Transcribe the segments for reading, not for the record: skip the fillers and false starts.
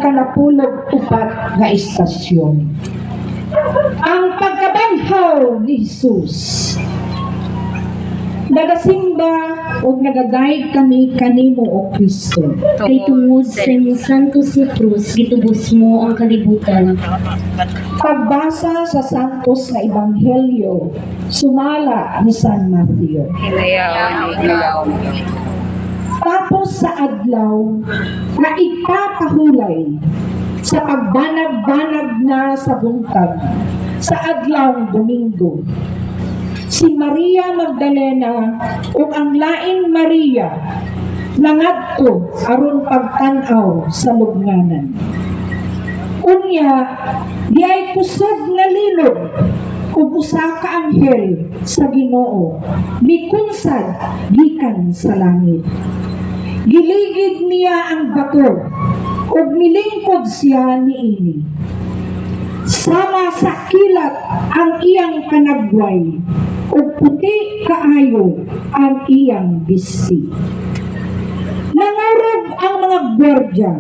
ikanapulog upat nga istasyon. Ang pagkabanhaw ni Jesus. Nagasimba o nagadayeg kami kanimo o Kristo. Kay tungod sa inyong santos nga krus, gitubos mo ang kalibutan. Pagbasa sa santos nga ebanghelyo, sumala ni San Mateo. Tapos sa adlaw na ikakahulay, sa pagbanag-banag na sa buntag, sa adlaw Domingo, si Maria Magdalena ug ang laing Maria nangadto aron pagtan-aw sa lubnganan. Unya, diay kusog nga lilog ug usa ka anghel sa Ginoo mikunsad gikan sa langit. Giligid niya ang bato ug milingkod siya niini. Sama sa kilat ang iyang kanagway ug puti kaayo ang iyang bisti. Nangarog ang mga gwardya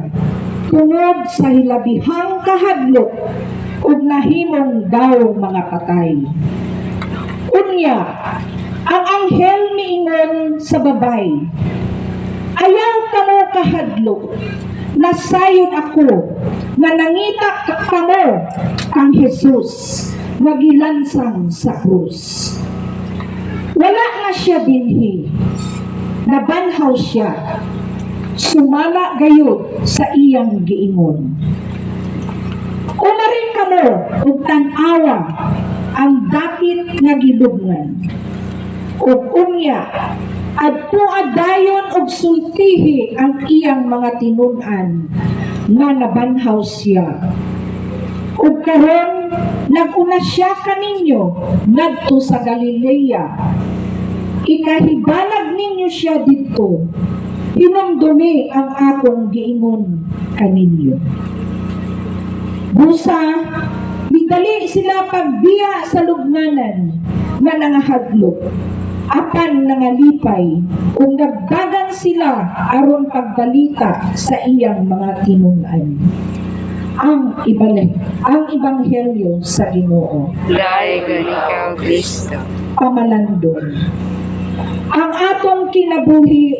tungod sa hilabihang kahadlok ug nahimong daw mga patay. Unya, ang anghel miingon sa babay, ayaw kamo kahadlok, nasayod ako nga nangita kamo kang Jesus nga gilansang sa krus. Wala na siya dinhi, nabanhaw siya, sumala gayud sa iyang giingon. Umarin kamo ug tan-awa ang dapit nga gilubngan. Ug unya, adto adayon og sultihi ang iyang mga tinun-an nga nabanhaw siya. Ug karon nag-una siya kaninyo ngadto sa Galilea. Ikahibalag ninyo siya didto. Hinumdumi ang akong giingon kaninyo. Busa, midali sila pagbiya sa lubnganan nga nangahadlok. Apan nangalipay kung nagdagan sila aron pagbalita sa iyang mga tinun-an. Ang ebanghelyo sa Ginoo. Daig ikaw, Kristo. Pamalandon. Ang atong kinabuhi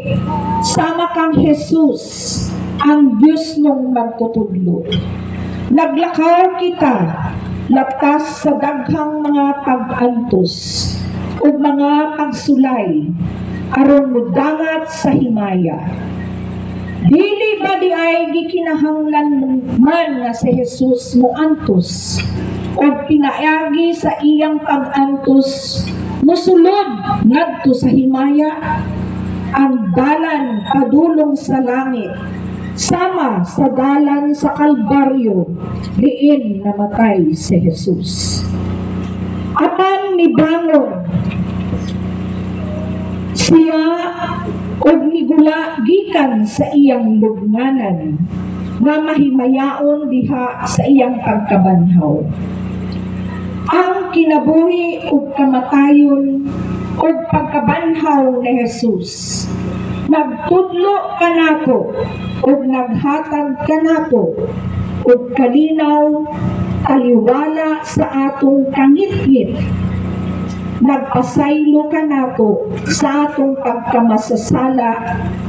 sama kang Jesus, ang Diyos nung magtutudlo. Naglakaw kita latas sa daghang mga pag-antos o mga pagsulay aron mudangat sa himaya. Dili ba di ay gikinahanglan man nga si Jesus mo antos o pinaagi sa iyang pag-antos musulod ngadto sa himaya ang dalan padulong sa langit sama sa dalan sa Kalbaryo diin namatay si Jesus. Apan nibangon siya og migula gikan sa iyang lubnganan nga mahimayaon diha sa iyang pagkabanhaw. Ang kinabuhi ug kamatayon ug pagkabanhaw ni Jesus nagtudlo kanato ug naghatag kanato ug kalinaw taliwala sa atong kangit-ngit. Nagpasaylo kanato sa atong pagkamasasala,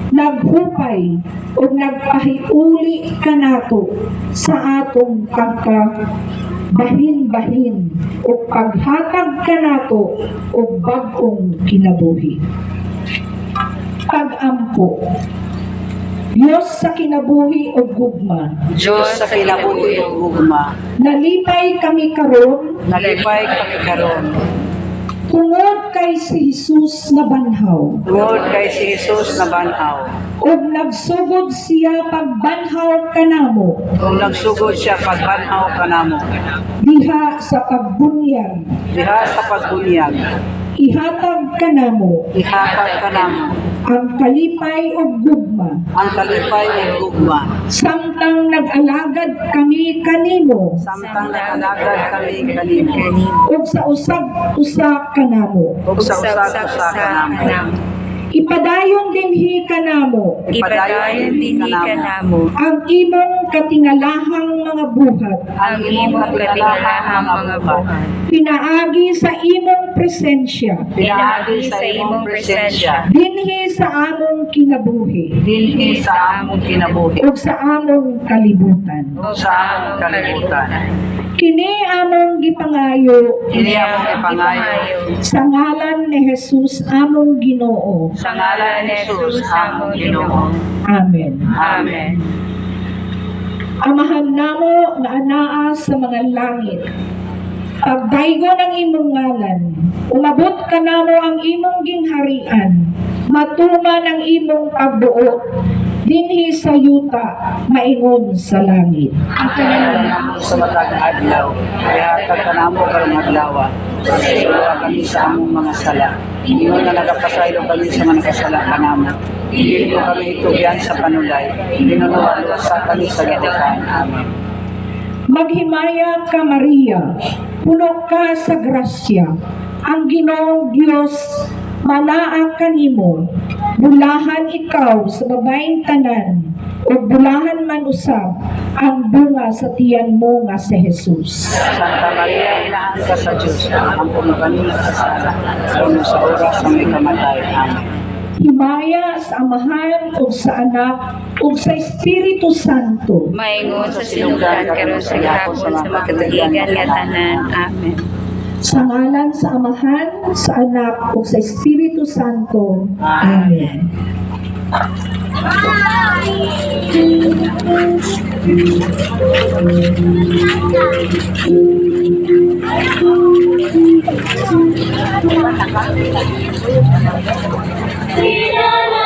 naghupay ug nagpahiuli kanato sa atong pagkabahin-bahin ug paghatag kanato og bag-ong kinabuhi. Pag-ampo. Diyos sa kinabuhi o gugma. Diyos sa kinabuhi ug gugma. Nalipay kami karon Nalipay kami karon. tungod kay si Jesus na banhaw. Tungod kay si Jesus na banhaw. Ug nagsugod siya pagbanhaw kanamo Kung nagsugod siya pagbanhaw kanamo. diha sa pagbunyag. Diha sa pagbunyag. Ihatag kanamo Ihatag kanamo. ang kalipay o gugma. Ang kalipay ug gugma. Samtang nag-alagad kami kanimo Samtang nakalagad kami kanimo. ug sa usab-usa kanamo. Ug sa usag-usa kanamo. Ipadayon dinhi kanamo Ipadayon dinhi kanamo. ang imong katingalahang mga buhat, ang imong katingalahang mga buhat. pinaagi sa imong presensya, Pinaagi sa imong presensya, dinhi sa among kinabuhi, dinhi sa among kinabuhi, ug sa among kalibutan. o sa among kalibutan. Kini among gipangayo Kini among ipangayo, sa ngalan ni Jesus among Ginoo. sa ngalan ni Jesus among Ginoo. Amen. Amen. Amahan namo nga anaa sa mga langit, pagdaygon ang imong ngalan, umabot ka namo ang imong gingharian, matuman ang imong pagbuot, dinhi sa yuta, maingon sa langit. Ang kanilang namo sa matag adlaw, kaya katanamo karong adlaw, sa kami sa among mga sala. Ingon na nagapasaylo kami sa mga kasala kanamo. Hindi ko kami itugyan sa panulay, dinunuwa-luwasa kami sa gatikan. Amen. Maghimaya ka Maria, puno ka sa grasya, ang Ginoong Dios manaa kanimo, bulahan ikaw sa babaeng tanan, o bulahan man usab ang bunga sa tiyan mo nga si Jesus. Santa Maria, inaan ka sa Diyos, ang puno kami sa sala, puno sa oras ng may kamatay. Amen. Himaya sa Amahan o sa Anak o sa Espiritu Santo. Maingon sa sinugdan karon sa gihapon sa makatuligan nga tanan. Amen. Sa ngalan sa Amahan, sa Anak o sa Espiritu Santo. Amen. Amen.